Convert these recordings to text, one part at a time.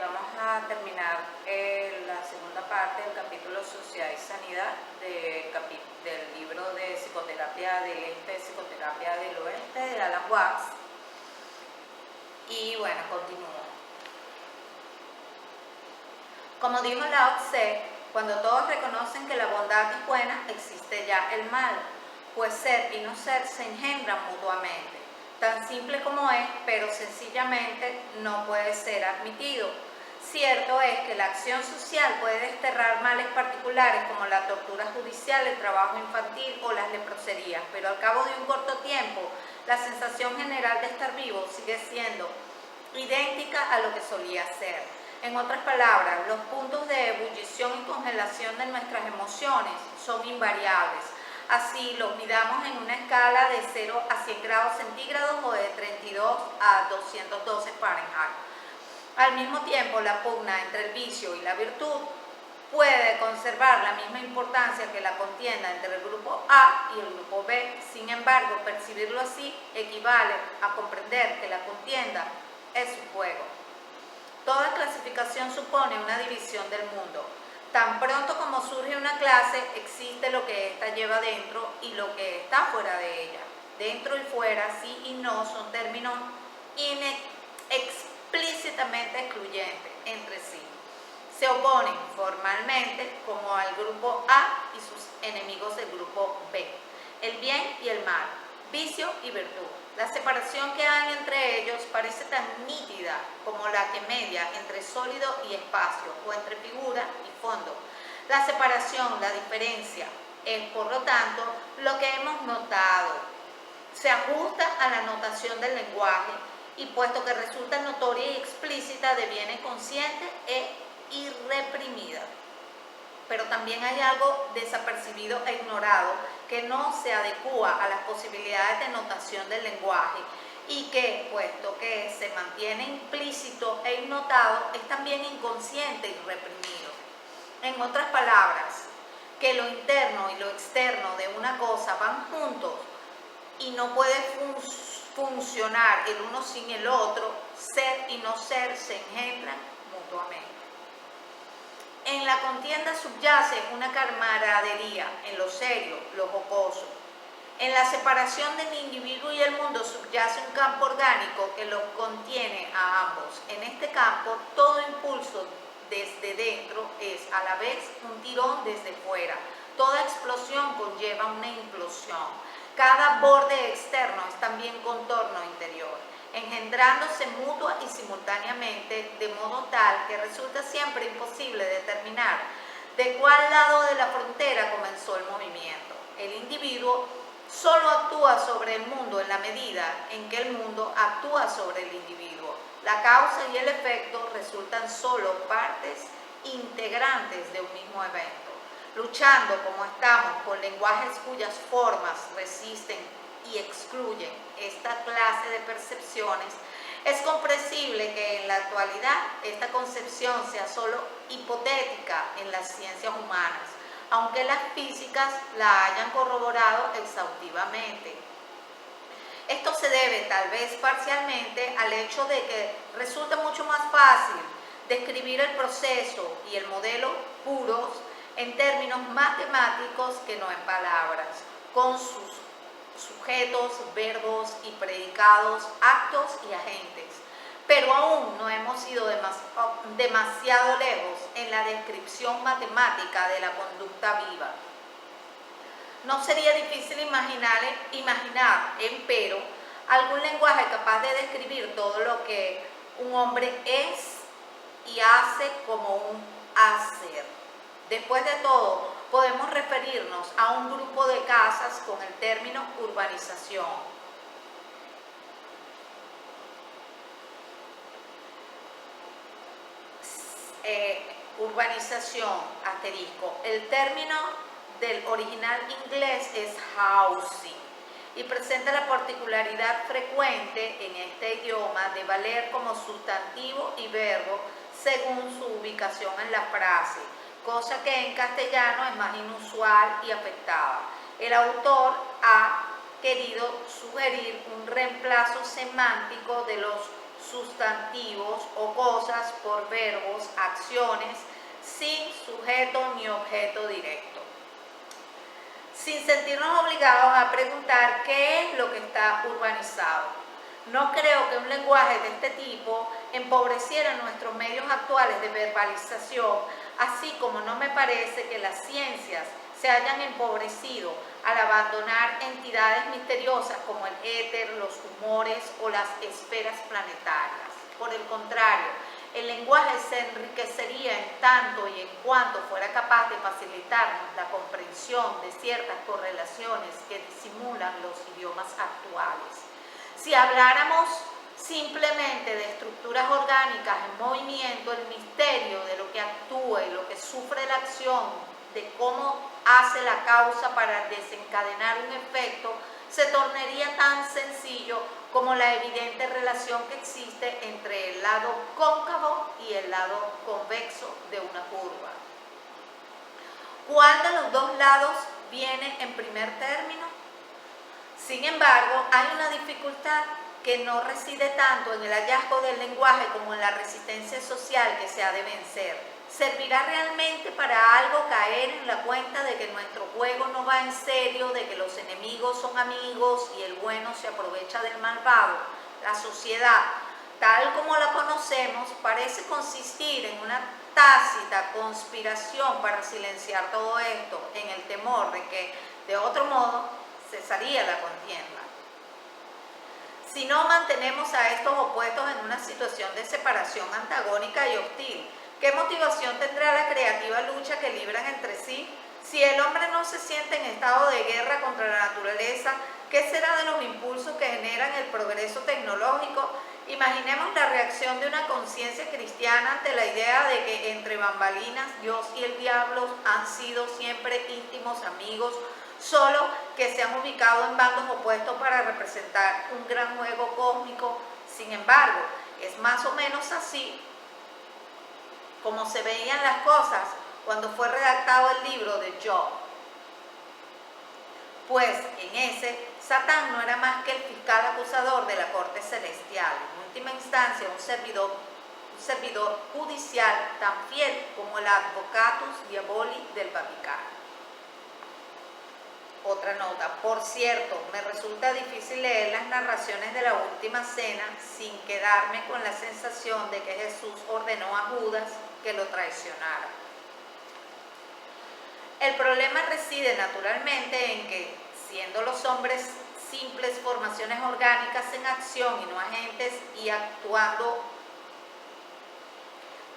vamos a terminar la segunda parte del capítulo Sociedad y Sanidad del libro de Psicoterapia del Este, Psicoterapia del Oeste de Alan Watts. Y bueno, continúo. Como dijo Lao Tse, cuando todos reconocen que la bondad es buena, existe ya el mal, pues ser y no ser se engendran mutuamente. Tan simple como es, pero sencillamente no puede ser admitido. Cierto es que la acción social puede desterrar males particulares como la tortura judicial, el trabajo infantil o las leproserías, pero al cabo de un corto tiempo, la sensación general de estar vivo sigue siendo idéntica a lo que solía ser. En otras palabras, los puntos de ebullición y congelación de nuestras emociones son invariables. Así los midamos en una escala de 0 a 100 grados centígrados o de 32 a 212 Fahrenheit. Al mismo tiempo, la pugna entre el vicio y la virtud puede conservar la misma importancia que la contienda entre el grupo A y el grupo B. Sin embargo, percibirlo así equivale a comprender que la contienda es un juego. Toda clasificación supone una división del mundo. Tan pronto como surge una clase, existe lo que ésta lleva dentro y lo que está fuera de ella. Dentro y fuera, sí y no, son términos explícitamente excluyentes entre sí. Se oponen formalmente como al grupo A y sus enemigos del grupo B. El bien y el mal, vicio y virtud. La separación que hay entre ellos parece tan nítida como la que media entre sólido y espacio o entre figura y fondo. La separación, la diferencia, es por lo tanto lo que hemos notado. Se ajusta a la notación del lenguaje y puesto que resulta notoria y explícita deviene consciente e irreprimida. Pero también hay algo desapercibido e ignorado que no se adecúa a las posibilidades de notación del lenguaje y que, puesto que se mantiene implícito e innotado, es también inconsciente y reprimido. En otras palabras, que lo interno y lo externo de una cosa van juntos y no puede funcionar el uno sin el otro, ser y no ser se engendran mutuamente. En la contienda subyace una camaradería, en lo serio, lo jocoso. En la separación del individuo y el mundo subyace un campo orgánico que los contiene a ambos. En este campo, todo impulso desde dentro es a la vez un tirón desde fuera. Toda explosión conlleva una implosión. Cada borde externo es también contorno interior, engendrándose mutua y simultáneamente, de modo tal que resulta siempre imposible determinar de cuál lado de la frontera comenzó el movimiento. El individuo solo actúa sobre el mundo en la medida en que el mundo actúa sobre el individuo. La causa y el efecto resultan solo partes integrantes de un mismo evento. Luchando como estamos con lenguajes cuyas formas resisten y excluyen esta clase de percepciones, es comprensible que en la actualidad esta concepción sea solo hipotética en las ciencias humanas, aunque las físicas la hayan corroborado exhaustivamente. Esto se debe tal vez parcialmente al hecho de que resulta mucho más fácil describir el proceso y el modelo puros en términos matemáticos que no en palabras, con sus sujetos, verbos y predicados, actos y agentes. Pero aún no hemos ido demasiado lejos en la descripción matemática de la conducta viva. No sería difícil imaginar, empero, algún lenguaje capaz de describir todo lo que un hombre es y hace como un hacer. Después de todo, podemos referirnos a un grupo de casas con el término urbanización. Urbanización, asterisco. El término del original inglés es housing y presenta la particularidad frecuente en este idioma de valer como sustantivo y verbo según su ubicación en la frase, cosa que en castellano es más inusual y afectada. El autor ha querido sugerir un reemplazo semántico de los sustantivos o cosas por verbos, acciones, sin sujeto ni objeto directo. Sin sentirnos obligados a preguntar qué es lo que está urbanizado. No creo que un lenguaje de este tipo empobreciera nuestros medios actuales de verbalización, así como no me parece que las ciencias se hayan empobrecido al abandonar entidades misteriosas como el éter, los humores o las esferas planetarias. Por el contrario, el lenguaje se enriquecería en tanto y en cuanto fuera capaz de facilitarnos la comprensión de ciertas correlaciones que disimulan los idiomas actuales. Si habláramos simplemente de estructuras orgánicas en movimiento, el misterio de lo que actúa y lo que sufre la acción, de cómo hace la causa para desencadenar un efecto, se tornaría tan sencillo como la evidente relación que existe entre el lado cóncavo y el lado convexo de una curva. ¿Cuál de los dos lados viene en primer término? Sin embargo, hay una dificultad que no reside tanto en el hallazgo del lenguaje como en la resistencia social que se ha de vencer. ¿Servirá realmente para algo caer en la cuenta de que nuestro juego no va en serio, de que los enemigos son amigos y el bueno se aprovecha del malvado? La sociedad, tal como la conocemos, parece consistir en una tácita conspiración para silenciar todo esto, en el temor de que, de otro modo, cesaría la contienda. Si no mantenemos a estos opuestos en una situación de separación antagónica y hostil, ¿qué motivación tendrá la creativa lucha que libran entre sí? Si el hombre no se siente en estado de guerra contra la naturaleza, ¿qué será de los impulsos que generan el progreso tecnológico? Imaginemos la reacción de una conciencia cristiana ante la idea de que entre bambalinas Dios y el diablo han sido siempre íntimos amigos, solo que se han ubicado en bandos opuestos para representar un gran juego cósmico. Sin embargo, es más o menos así como se veían las cosas cuando fue redactado el libro de Job. Pues en ese, Satán no era más que el fiscal acusador de la corte celestial, en última instancia un servidor judicial tan fiel como el advocatus diaboli del Vaticano. Otra nota, por cierto, me resulta difícil leer las narraciones de la última cena sin quedarme con la sensación de que Jesús ordenó a Judas que lo traicionara. El problema reside naturalmente en que, siendo los hombres simples formaciones orgánicas en acción y no agentes y actuando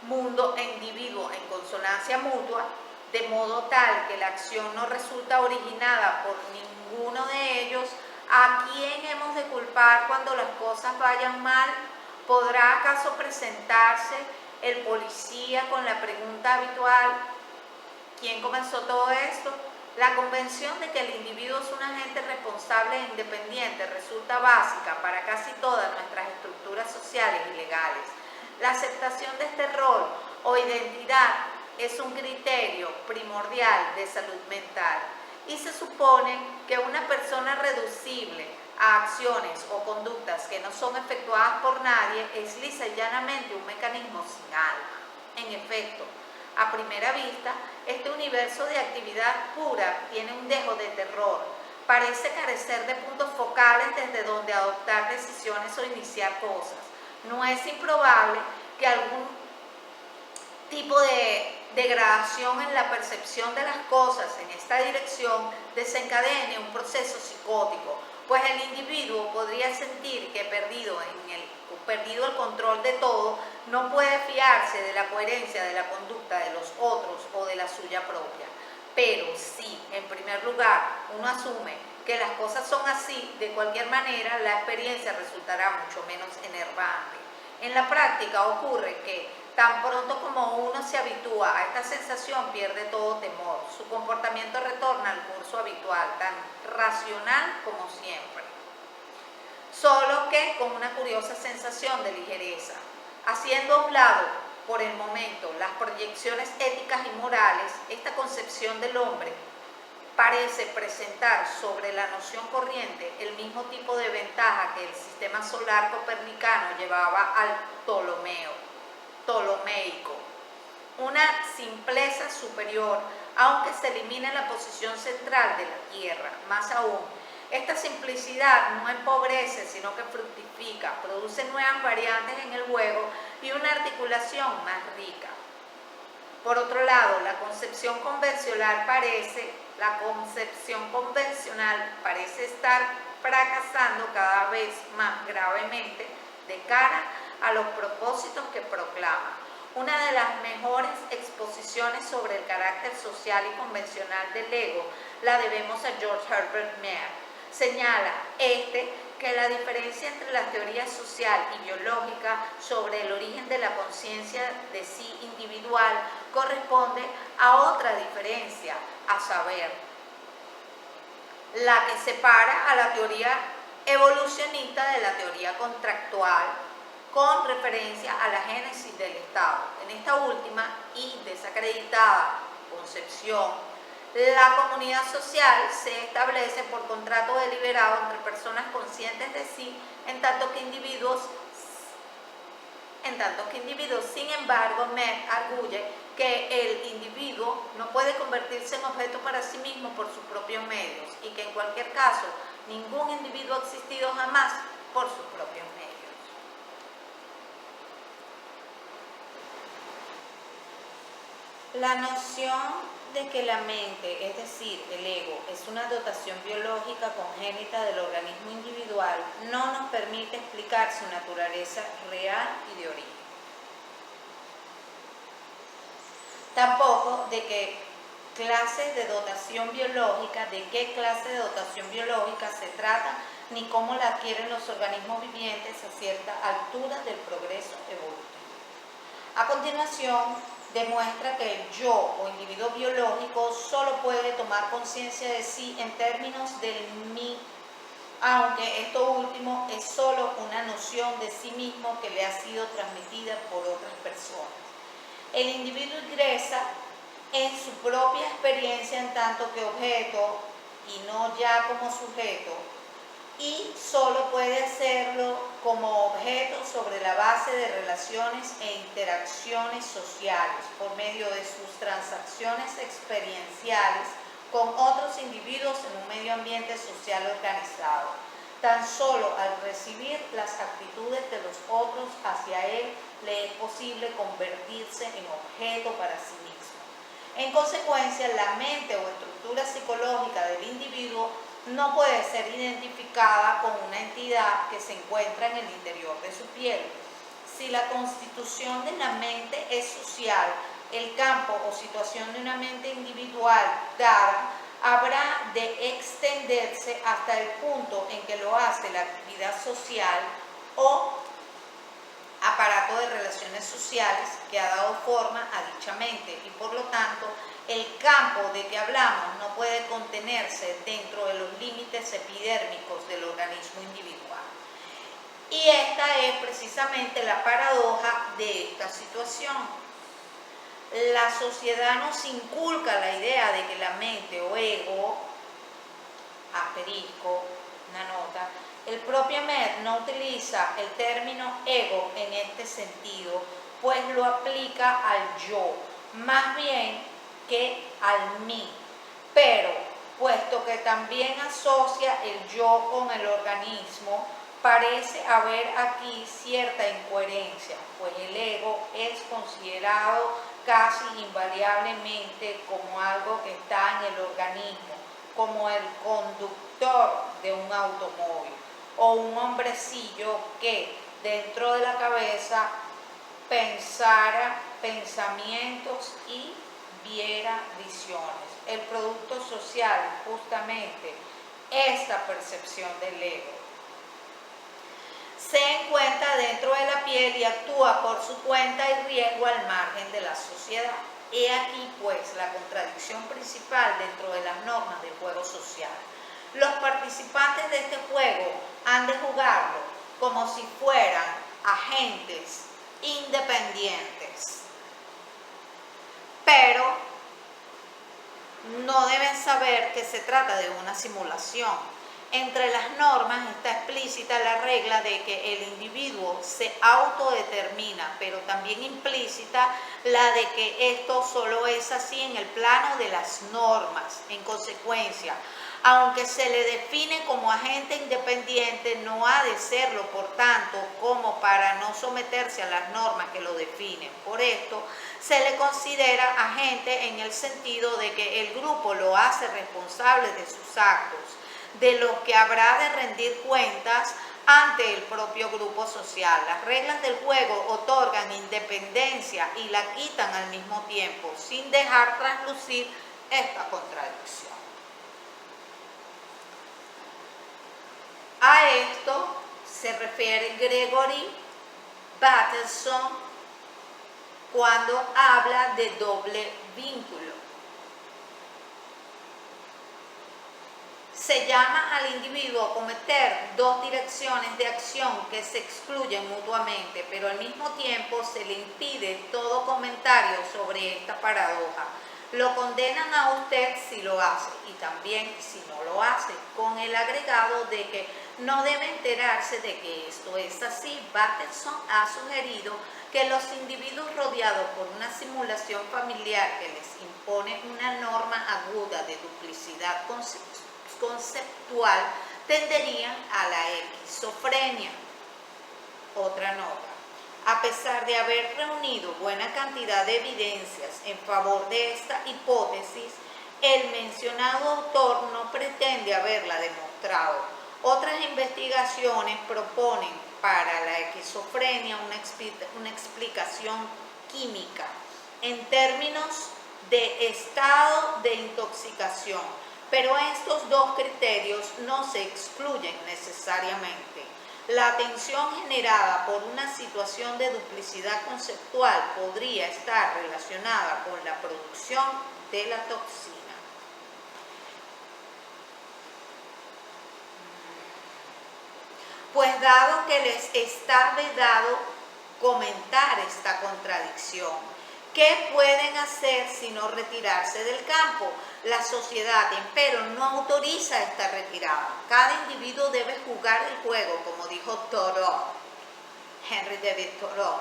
mundo e individuo en consonancia mutua, de modo tal que la acción no resulta originada por ninguno de ellos, ¿a quién hemos de culpar cuando las cosas vayan mal? ¿Podrá acaso presentarse el policía con la pregunta habitual: ¿quién comenzó todo esto? La convención de que el individuo es un agente responsable e independiente resulta básica para casi todas nuestras estructuras sociales y legales. La aceptación de este rol o identidad es un criterio primordial de salud mental y se supone que una persona reducible a acciones o conductas que no son efectuadas por nadie es lisa y llanamente un mecanismo sin alma. En efecto, a primera vista, este universo de actividad pura tiene un dejo de terror. Parece carecer de puntos focales desde donde adoptar decisiones o iniciar cosas. No es improbable que algún tipo de degradación en la percepción de las cosas en esta dirección desencadene un proceso psicótico, pues el individuo podría sentir que perdido el control de todo, no puede fiarse de la coherencia de la conducta de los otros o de la suya propia. Pero si, en primer lugar, uno asume que las cosas son así, de cualquier manera la experiencia resultará mucho menos enervante. En la práctica ocurre que, tan pronto como uno se habitúa a esta sensación, pierde todo temor. Su comportamiento retorna al curso habitual, tan racional como siempre, solo que con una curiosa sensación de ligereza, haciendo a un lado, por el momento, las proyecciones éticas y morales. Esta concepción del hombre parece presentar sobre la noción corriente el mismo tipo de ventaja que el sistema solar copernicano llevaba al ptolomeico, una simpleza superior, aunque se elimina la posición central de la Tierra. Más aún, esta simplicidad no empobrece, sino que fructifica, produce nuevas variantes en el juego y una articulación más rica. Por otro lado, la concepción convencional parece estar fracasando cada vez más gravemente de cara a los propósitos que proclama. Una de las mejores exposiciones sobre el carácter social y convencional del ego la debemos a George Herbert Mead. Señala que la diferencia entre la teoría social y biológica sobre el origen de la conciencia de sí individual corresponde a otra diferencia, a saber, la que separa a la teoría evolucionista de la teoría contractual con referencia a la génesis del Estado. En esta última y desacreditada concepción, la comunidad social se establece por contrato deliberado entre personas conscientes de sí, en tanto que individuos. Sin embargo, Mead arguye que el individuo no puede convertirse en objeto para sí mismo por sus propios medios y que en cualquier caso ningún individuo ha existido jamás por sus propios medios. La noción de que la mente, es decir, el ego, es una dotación biológica congénita del organismo individual, no nos permite explicar su naturaleza real y de origen. Tampoco de qué clase de dotación biológica se trata, ni cómo la adquieren los organismos vivientes a cierta altura del progreso evolutivo. A continuación, demuestra que el yo o individuo biológico solo puede tomar conciencia de sí en términos del mí, aunque esto último es solo una noción de sí mismo que le ha sido transmitida por otras personas. El individuo ingresa en su propia experiencia en tanto que objeto y no ya como sujeto, y solo puede hacerlo como objeto sobre la base de relaciones e interacciones sociales por medio de sus transacciones experienciales con otros individuos en un medio ambiente social organizado. Tan solo al recibir las actitudes de los otros hacia él le es posible convertirse en objeto para sí mismo. En consecuencia, la mente o estructura psicológica del individuo no puede ser identificada con una entidad que se encuentra en el interior de su piel. Si la constitución de la mente es social, el campo o situación de una mente individual dada habrá de extenderse hasta el punto en que lo hace la actividad social o aparato de relaciones sociales que ha dado forma a dicha mente, y por lo tanto el campo de que hablamos no puede contenerse dentro de los límites epidérmicos del organismo individual. Y esta es precisamente la paradoja de esta situación. La sociedad nos inculca la idea de que la mente o ego, asterisco, una nota, el propio Mead no utiliza el término ego en este sentido, pues lo aplica al yo, más bien que al mí, pero puesto que también asocia el yo con el organismo, parece haber aquí cierta incoherencia, pues el ego es considerado casi invariablemente como algo que está en el organismo, como el conductor de un automóvil o un hombrecillo que dentro de la cabeza pensara pensamientos y viera visiones. El producto social, justamente, esta percepción del ego. Se encuentra dentro de la piel y actúa por su cuenta y riesgo al margen de la sociedad. He aquí, pues, la contradicción principal dentro de las normas del juego social. Los participantes de este juego han de jugarlo como si fueran agentes independientes, pero no deben saber que se trata de una simulación. Entre las normas está explícita la regla de que el individuo se autodetermina, pero también implícita la de que esto solo es así en el plano de las normas. En consecuencia, aunque se le define como agente independiente, no ha de serlo, por tanto, como para no someterse a las normas que lo definen. Por esto, se le considera agente en el sentido de que el grupo lo hace responsable de sus actos, de los que habrá de rendir cuentas ante el propio grupo social. Las reglas del juego otorgan independencia y la quitan al mismo tiempo, sin dejar traslucir esta contradicción. A esto se refiere Gregory Bateson cuando habla de doble vínculo. Se llama al individuo a cometer dos direcciones de acción que se excluyen mutuamente, pero al mismo tiempo se le impide todo comentario sobre esta paradoja. Lo condenan a usted si lo hace y también si no lo hace, con el agregado de que no debe enterarse de que esto es así. Bateson ha sugerido que los individuos rodeados por una simulación familiar que les impone una norma aguda de duplicidad conceptual tenderían a la esquizofrenia. Otra nota. A pesar de haber reunido buena cantidad de evidencias en favor de esta hipótesis, el mencionado autor no pretende haberla demostrado. Otras investigaciones proponen para la esquizofrenia una explicación química en términos de estado de intoxicación, pero estos dos criterios no se excluyen necesariamente. La tensión generada por una situación de duplicidad conceptual podría estar relacionada con la producción de la toxina. Pues dado que les está vedado comentar esta contradicción, ¿qué pueden hacer sino retirarse del campo? La sociedad, empero, no autoriza esta retirada. Cada individuo debe jugar el juego, como dijo Thoreau, Henry David Thoreau.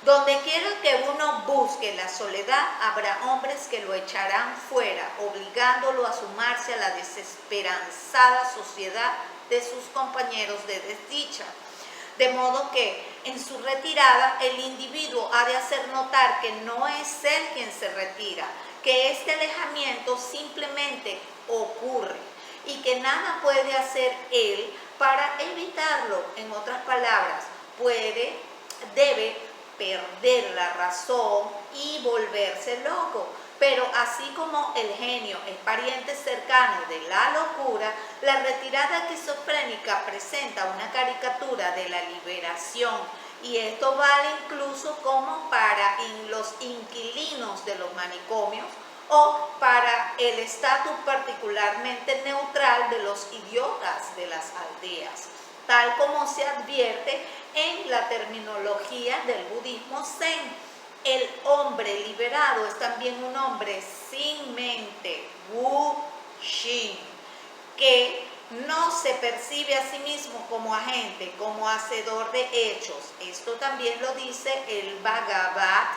Donde quiera que uno busque la soledad, habrá hombres que lo echarán fuera, obligándolo a sumarse a la desesperanzada sociedad de sus compañeros de desdicha. De modo que en su retirada el individuo ha de hacer notar que no es él quien se retira, que este alejamiento simplemente ocurre y que nada puede hacer él para evitarlo. En otras palabras, debe perder la razón y volverse loco. Pero así como el genio es pariente cercano de la locura, la retirada esquizofrénica presenta una caricatura de la liberación, y esto vale incluso como para los inquilinos de los manicomios o para el estatus particularmente neutral de los idiotas de las aldeas, tal como se advierte en la terminología del budismo zen. El hombre liberado es también un hombre sin mente, Wu-Shin, que no se percibe a sí mismo como agente, como hacedor de hechos. Esto también lo dice el Bhagavad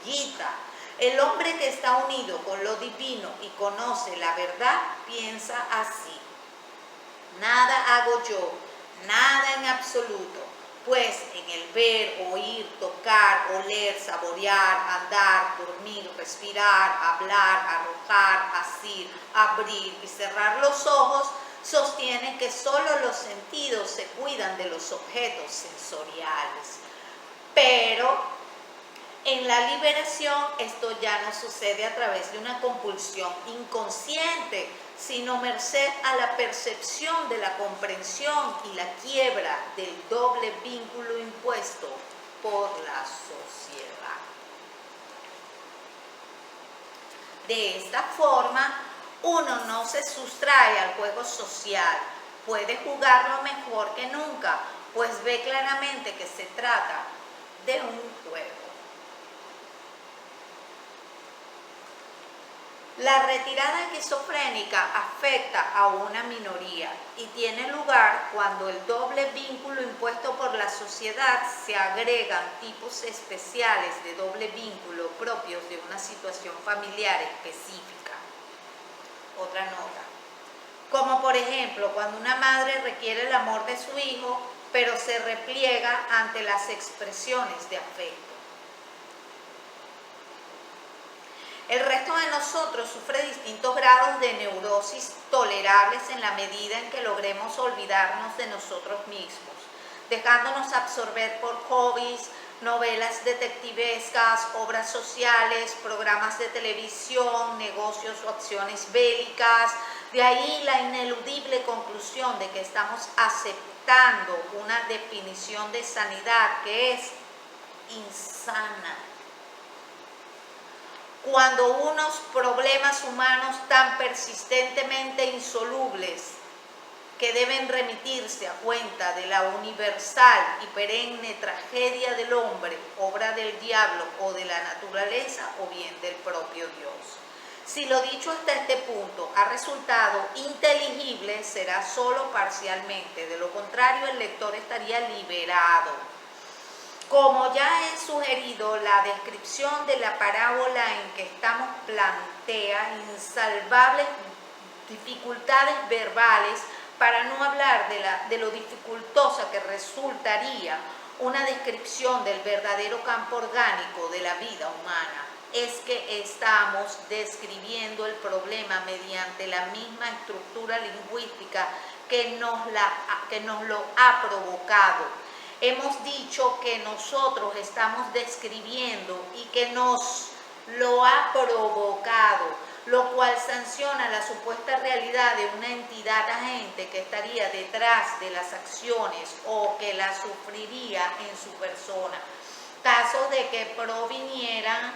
Gita. El hombre que está unido con lo divino y conoce la verdad piensa así: nada hago yo, nada en absoluto. Pues en el ver, oír, tocar, oler, saborear, andar, dormir, respirar, hablar, arrojar, asir, abrir y cerrar los ojos, sostiene que solo los sentidos se cuidan de los objetos sensoriales. Pero en la liberación esto ya no sucede a través de una compulsión inconsciente, sino merced a la percepción de la comprensión y la quiebra del doble vínculo impuesto por la sociedad. De esta forma, uno no se sustrae al juego social, puede jugarlo mejor que nunca, pues ve claramente que se trata de un juego. La retirada esquizofrénica afecta a una minoría y tiene lugar cuando el doble vínculo impuesto por la sociedad se agregan tipos especiales de doble vínculo propios de una situación familiar específica. Otra nota. Como por ejemplo, cuando una madre requiere el amor de su hijo, pero se repliega ante las expresiones de afecto. El resto de nosotros sufre distintos grados de neurosis tolerables en la medida en que logremos olvidarnos de nosotros mismos, dejándonos absorber por hobbies, novelas detectivescas, obras sociales, programas de televisión, negocios o acciones bélicas. De ahí la ineludible conclusión de que estamos aceptando una definición de sanidad que es insana. Cuando unos problemas humanos tan persistentemente insolubles que deben remitirse a cuenta de la universal y perenne tragedia del hombre, obra del diablo o de la naturaleza o bien del propio Dios. Si lo dicho hasta este punto ha resultado inteligible, será solo parcialmente, de lo contrario el lector estaría liberado. Como ya he sugerido, la descripción de la parábola en que estamos plantea insalvables dificultades verbales, para no hablar de lo dificultosa que resultaría una descripción del verdadero campo orgánico de la vida humana. Es que estamos describiendo el problema mediante la misma estructura lingüística que nos lo ha provocado. Hemos dicho que nosotros estamos describiendo y que nos lo ha provocado, lo cual sanciona la supuesta realidad de una entidad agente que estaría detrás de las acciones o que las sufriría en su persona, caso de que provinieran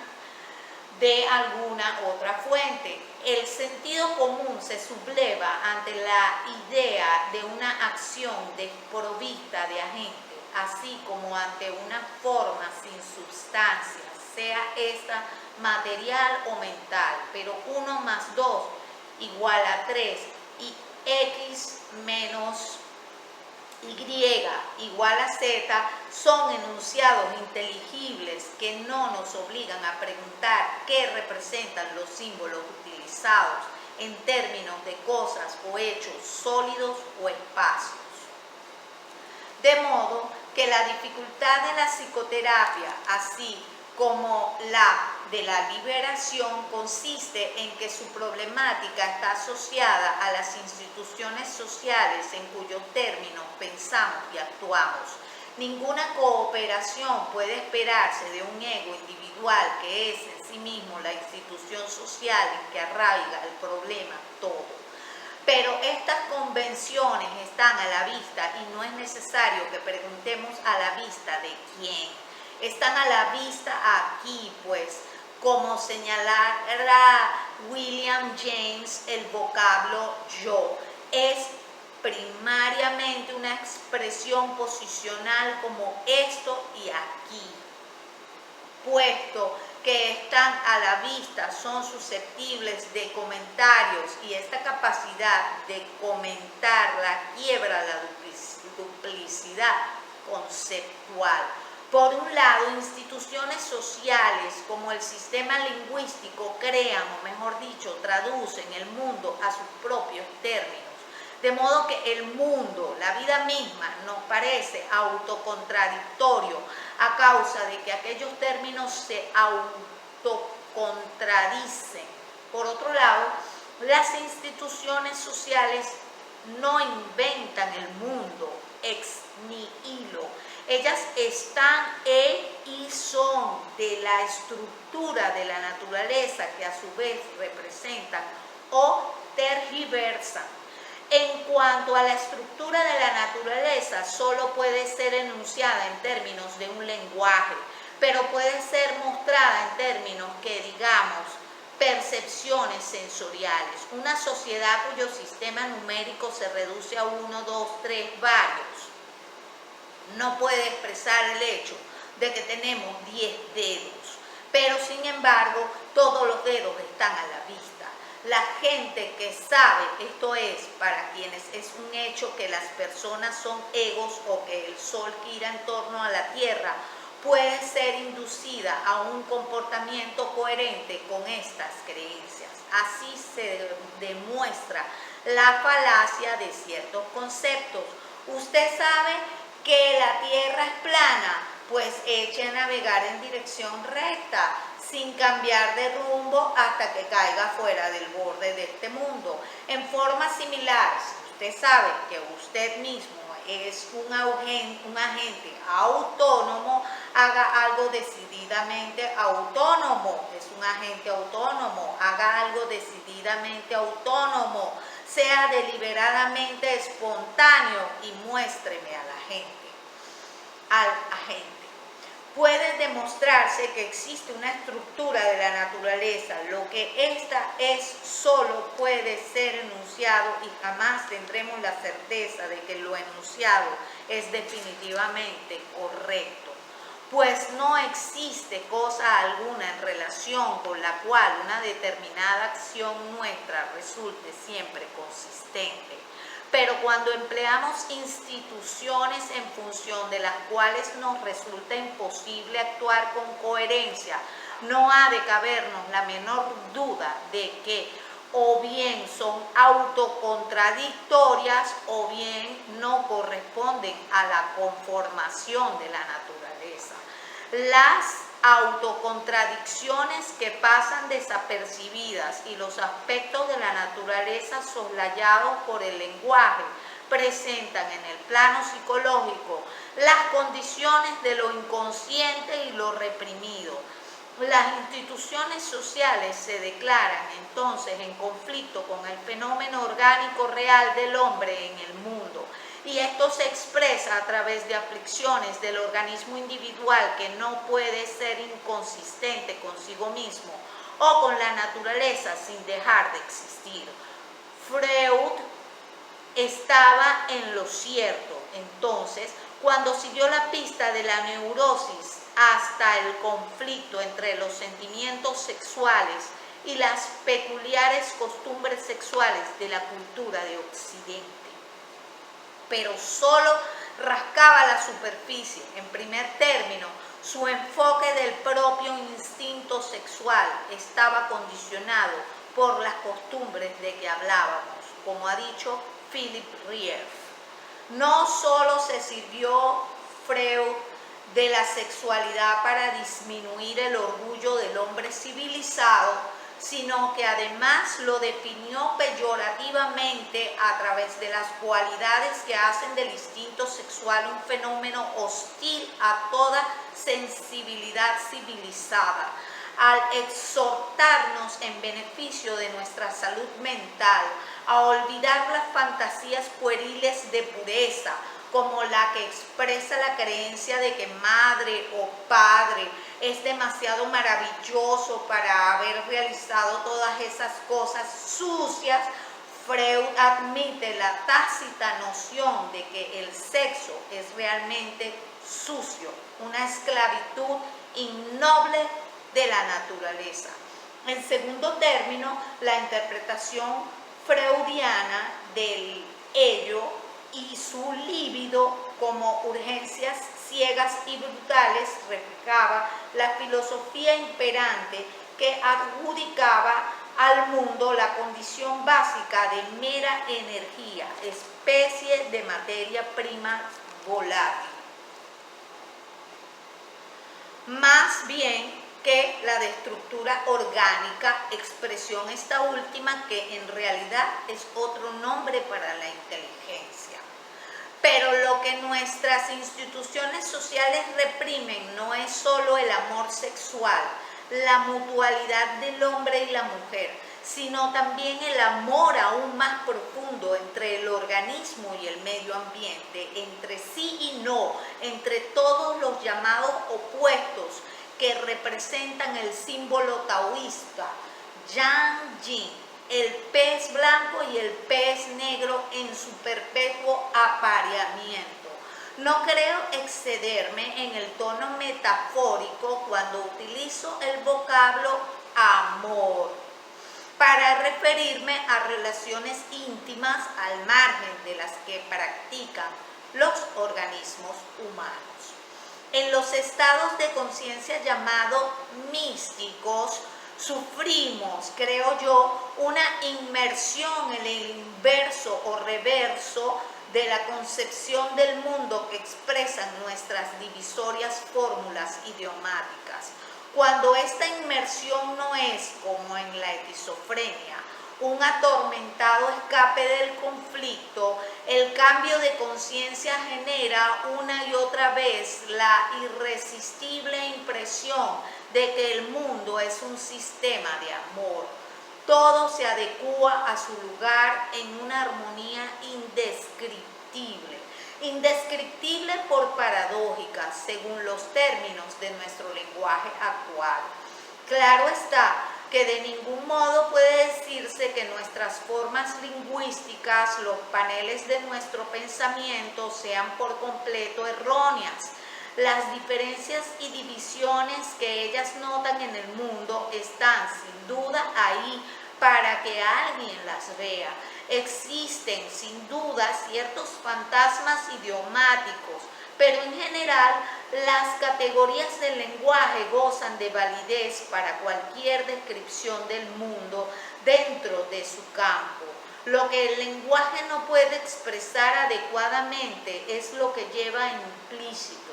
de alguna otra fuente. El sentido común se subleva ante la idea de una acción desprovista de agente, así como ante una forma sin sustancia, sea esta material o mental, pero 1 más 2 igual a 3 y x menos y igual a z son enunciados inteligibles que no nos obligan a preguntar qué representan los símbolos utilizados en términos de cosas o hechos sólidos o espacios. De modo que la dificultad de la psicoterapia, así como la de la liberación, consiste en que su problemática está asociada a las instituciones sociales en cuyos términos pensamos y actuamos. Ninguna cooperación puede esperarse de un ego individual que es en sí mismo la institución social en que arraiga el problema todo. Pero estas convenciones están a la vista y no es necesario que preguntemos a la vista de quién. Están a la vista aquí, pues, como señalará William James, el vocablo yo es primariamente una expresión posicional como esto y aquí, puesto que están a la vista, son susceptibles de comentarios y esta capacidad de comentar la quiebra la duplicidad conceptual. Por un lado, instituciones sociales como el sistema lingüístico crean, o mejor dicho, traducen el mundo a sus propios términos, de modo que el mundo, la vida misma, nos parece autocontradictorio a causa de que aquellos términos se autocontradicen. Por otro lado, las instituciones sociales no inventan el mundo ex nihilo. Ellas están y son de la estructura de la naturaleza que a su vez representan o tergiversan. En cuanto a la estructura de la naturaleza, solo puede ser enunciada en términos de un lenguaje, pero puede ser mostrada en términos que, digamos, percepciones sensoriales. Una sociedad cuyo sistema numérico se reduce a 1, 2, 3, varios, no puede expresar el hecho de que tenemos 10 dedos, pero sin embargo todos los dedos están a la vista. La gente que sabe, esto es, para quienes es un hecho que las personas son egos o que el sol gira en torno a la Tierra, puede ser inducida a un comportamiento coherente con estas creencias. Así se demuestra la falacia de ciertos conceptos. Usted sabe que la Tierra es plana, pues eche a navegar en dirección recta, sin cambiar de rumbo hasta que caiga fuera del borde de este mundo. En forma similar, si usted sabe que usted mismo es un agente autónomo, haga algo decididamente autónomo, es un agente autónomo, haga algo decididamente autónomo, sea deliberadamente espontáneo y muéstreme a la gente, al agente. Puede demostrarse que existe una estructura de la naturaleza, lo que ésta es solo puede ser enunciado y jamás tendremos la certeza de que lo enunciado es definitivamente correcto, pues no existe cosa alguna en relación con la cual una determinada acción nuestra resulte siempre consistente. Pero cuando empleamos instituciones en función de las cuales nos resulta imposible actuar con coherencia, no ha de cabernos la menor duda de que o bien son autocontradictorias o bien no corresponden a la conformación de la naturaleza. Las autocontradicciones que pasan desapercibidas y los aspectos de la naturaleza soslayados por el lenguaje presentan en el plano psicológico las condiciones de lo inconsciente y lo reprimido. Las instituciones sociales se declaran entonces en conflicto con el fenómeno orgánico real del hombre en el mundo, y esto se expresa a través de aflicciones del organismo individual que no puede ser inconsistente consigo mismo o con la naturaleza sin dejar de existir. Freud estaba en lo cierto, entonces, cuando siguió la pista de la neurosis hasta el conflicto entre los sentimientos sexuales y las peculiares costumbres sexuales de la cultura de Occidente. Pero solo rascaba la superficie. En primer término, su enfoque del propio instinto sexual estaba condicionado por las costumbres de que hablábamos, como ha dicho Philip Rieff. No solo se sirvió Freud de la sexualidad para disminuir el orgullo del hombre civilizado, sino que además lo definió peyorativamente a través de las cualidades que hacen del instinto sexual un fenómeno hostil a toda sensibilidad civilizada, al exhortarnos en beneficio de nuestra salud mental a olvidar las fantasías pueriles de pureza, como la que expresa la creencia de que madre o padre es demasiado maravilloso para haber realizado todas esas cosas sucias. Freud admite la tácita noción de que el sexo es realmente sucio, una esclavitud innoble de la naturaleza. En segundo término, la interpretación freudiana del ello y su líbido como urgencias ciegas y brutales reflejaba la filosofía imperante que adjudicaba al mundo la condición básica de mera energía, especie de materia prima volátil, más bien que la de estructura orgánica, expresión esta última que en realidad es otro nombre para la inteligencia. Pero lo que nuestras instituciones sociales reprimen no es solo el amor sexual, la mutualidad del hombre y la mujer, sino también el amor aún más profundo entre el organismo y el medio ambiente, entre sí y no, entre todos los llamados opuestos que representan el símbolo taoísta, Yang Yin, el pez blanco y el pez negro en su perpetuo apareamiento. No creo excederme en el tono metafórico cuando utilizo el vocablo amor. para referirme a relaciones íntimas al margen de las que practican los organismos humanos. En los estados de conciencia llamados místicos, sufrimos, creo yo, una inmersión en el inverso o reverso de la concepción del mundo que expresan nuestras divisorias fórmulas idiomáticas. Cuando esta inmersión no es, como en la esquizofrenia, un atormentado escape del conflicto, el cambio de conciencia genera una y otra vez la irresistible impresión de que el mundo es un sistema de amor. Todo se adecúa a su lugar en una armonía indescriptible. Indescriptible por paradójica, según los términos de nuestro lenguaje actual. Claro está que de ningún modo puede decirse que nuestras formas lingüísticas, los paneles de nuestro pensamiento, sean por completo erróneas. Las diferencias y divisiones que ellas notan en el mundo están sin duda ahí para que alguien las vea. Existen sin duda ciertos fantasmas idiomáticos, pero en general las categorías del lenguaje gozan de validez para cualquier descripción del mundo dentro de su campo. Lo que el lenguaje no puede expresar adecuadamente es lo que lleva en implícito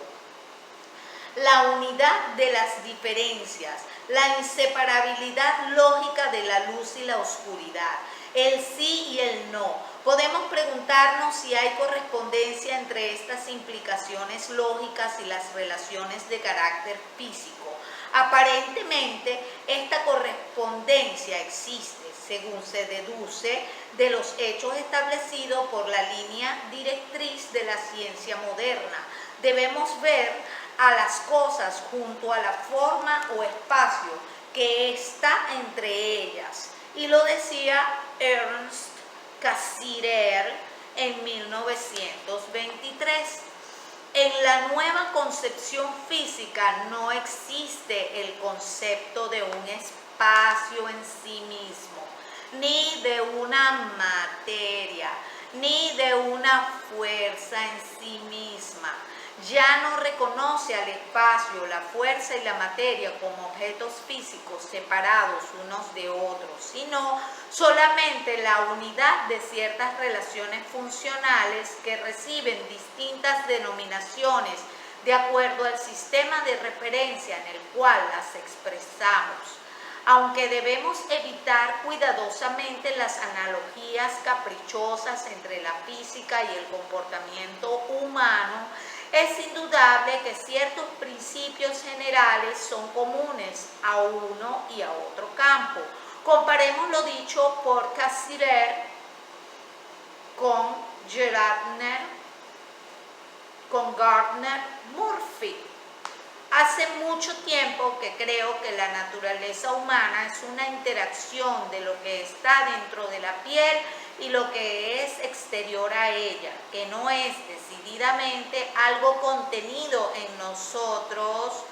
la unidad de las diferencias, la inseparabilidad lógica de la luz y la oscuridad, el sí y el no. Podemos preguntarnos si hay correspondencia entre estas implicaciones lógicas y las relaciones de carácter físico. Aparentemente, esta correspondencia existe, según se deduce de los hechos establecidos por la línea directriz de la ciencia moderna. Debemos ver a las cosas junto a la forma o espacio que está entre ellas. Y lo decía Ernst Cassirer en 1923. En la nueva concepción física no existe el concepto de un espacio en sí mismo, ni de una materia, ni de una fuerza en sí misma. Ya no reconoce al espacio, la fuerza y la materia como objetos físicos separados unos de otros, sino solamente la unidad de ciertas relaciones funcionales que reciben distintas denominaciones de acuerdo al sistema de referencia en el cual las expresamos. Aunque debemos evitar cuidadosamente las analogías caprichosas entre la física y el comportamiento humano, es indudable que ciertos principios generales son comunes a uno y a otro campo. Comparemos lo dicho por Cassirer con Gardner Murphy. Hace mucho tiempo que creo que la naturaleza humana es una interacción de lo que está dentro de la piel y lo que es exterior a ella, que no es decididamente algo contenido en nosotros,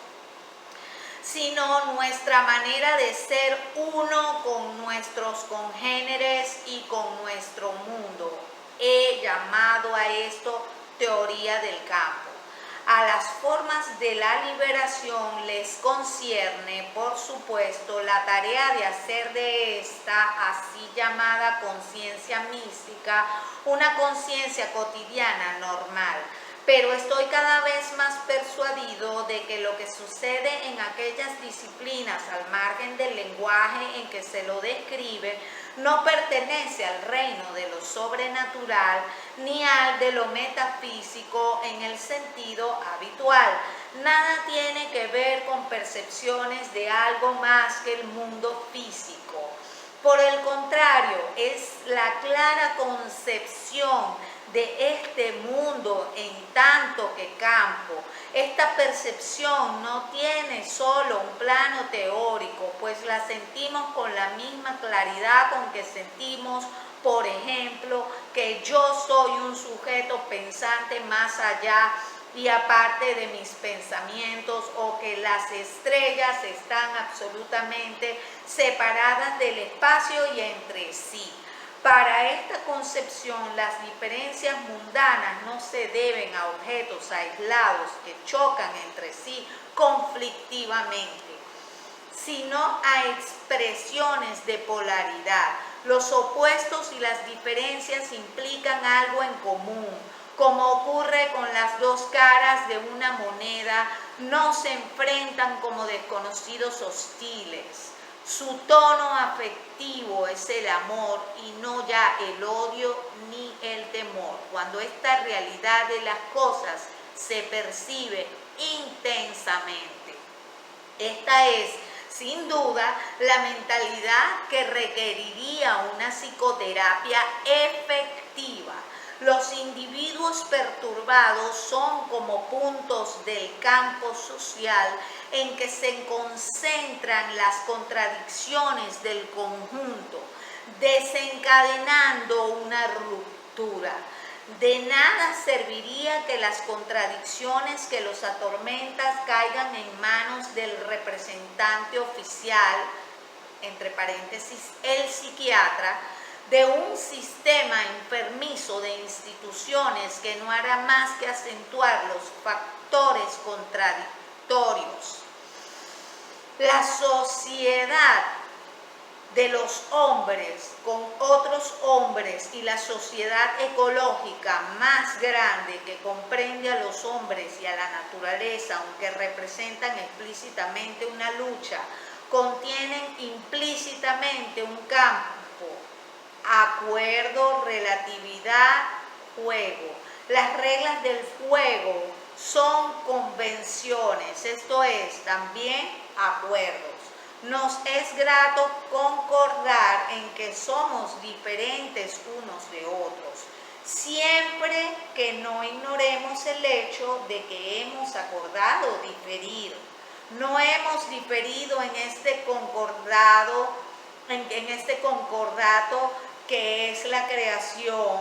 sino nuestra manera de ser uno con nuestros congéneres y con nuestro mundo. He llamado a esto teoría del campo. A las formas de la liberación les concierne, por supuesto, la tarea de hacer de esta así llamada conciencia mística una conciencia cotidiana normal. Pero estoy cada vez más persuadido de que lo que sucede en aquellas disciplinas al margen del lenguaje en que se lo describe no pertenece al reino de lo sobrenatural ni al de lo metafísico en el sentido habitual. Nada tiene que ver con percepciones de algo más que el mundo físico. Por el contrario, es la clara concepción de este mundo en tanto que campo. Esta percepción no tiene solo un plano teórico, pues la sentimos con la misma claridad con que sentimos, por ejemplo, que yo soy un sujeto pensante más allá y aparte de mis pensamientos, o que las estrellas están absolutamente separadas del espacio y entre sí. Para esta concepción, las diferencias mundanas no se deben a objetos aislados que chocan entre sí conflictivamente, sino a expresiones de polaridad. Los opuestos y las diferencias implican algo en común. Como ocurre con las dos caras de una moneda, no se enfrentan como desconocidos hostiles. Su tono afectivo es el amor y no ya el odio ni el temor, cuando esta realidad de las cosas se percibe intensamente. Esta es, sin duda, la mentalidad que requeriría una psicoterapia efectiva. Los individuos perturbados son como puntos del campo social en que se concentran las contradicciones del conjunto, desencadenando una ruptura. De nada serviría que las contradicciones que los atormentan caigan en manos del representante oficial, entre paréntesis, el psiquiatra, de un sistema enfermizo de instituciones que no hará más que acentuar los factores contradictorios. La sociedad de los hombres con otros hombres y la sociedad ecológica más grande que comprende a los hombres y a la naturaleza, aunque representan explícitamente una lucha, contienen implícitamente un campo: acuerdo, relatividad, juego. Las reglas del juego son convenciones, esto es, también acuerdos. Nos es grato concordar en que somos diferentes unos de otros, siempre que no ignoremos el hecho de que hemos acordado diferir. No hemos diferido en este concordato que es la creación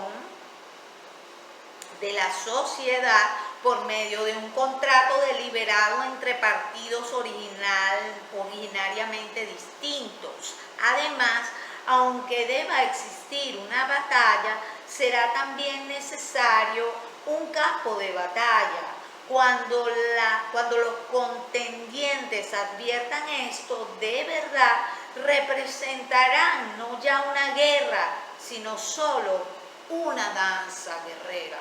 de la sociedad por medio de un contrato deliberado entre partidos originariamente distintos. Además, aunque deba existir una batalla, será también necesario un campo de batalla. Cuando los contendientes adviertan esto, de verdad representarán no ya una guerra, sino solo una danza guerrera.